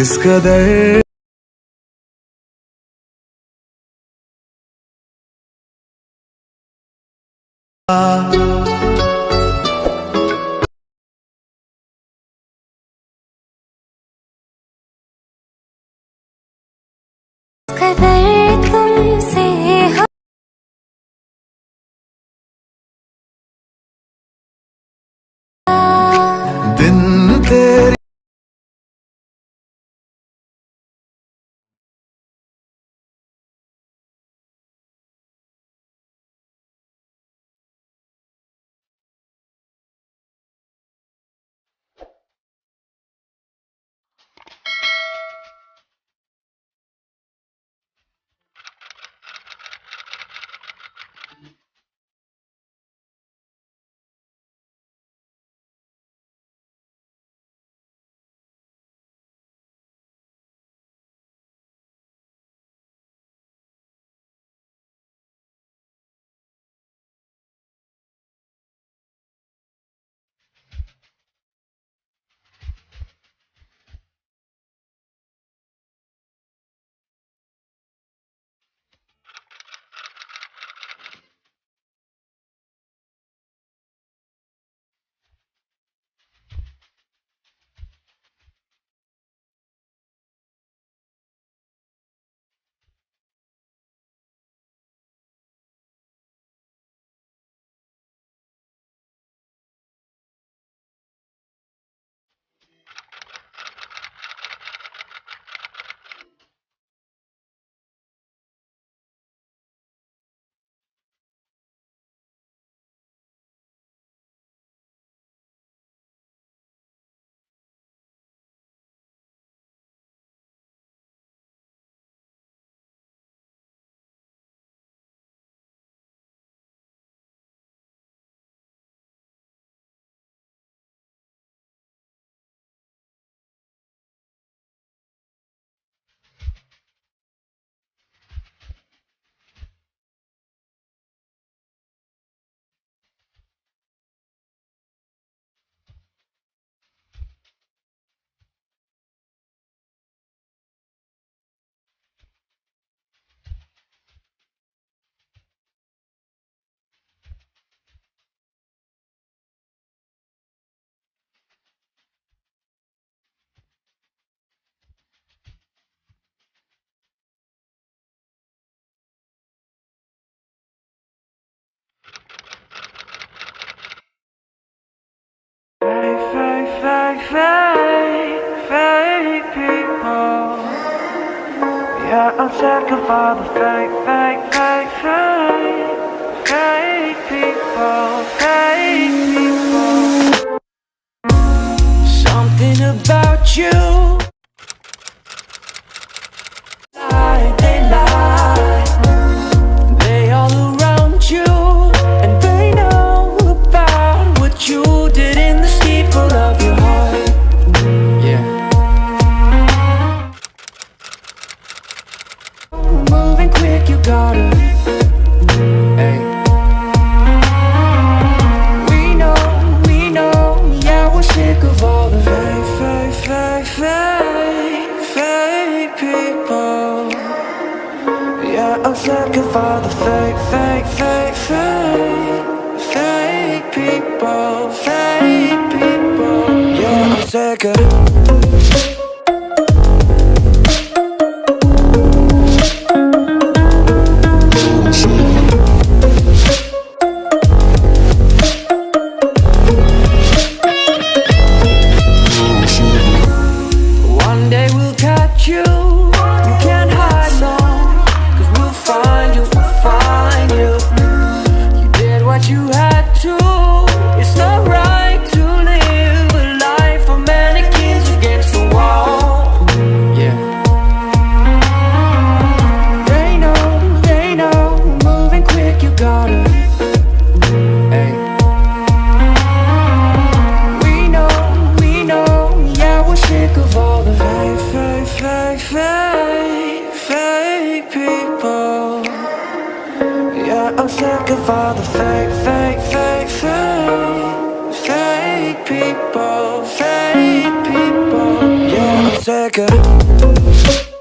इस कदर तुमसे दिन तेरी fake people. Yeah, I'm sick of all the fake people, fake people. Something about you. They lie. They all around you, and they know about what you did in the steeple of your heart. Yeah. Moving quick, you gotta. Hey. We know, yeah, we're sick of all the fake people. Yeah, I'm sick of all the fake people, fake people. Yeah, I'm sick of. One day we'll catch you. You can't hide long, 'cause we'll find you. You did what you had to. It's not right to live a life of mannequins against the wall. Yeah. They know, moving quick, you gotta. Hey. We know, yeah, we're sick of all the fake people. Yeah, I'm sick of all the fake people, fake people. Yeah, I'm sick. लेकर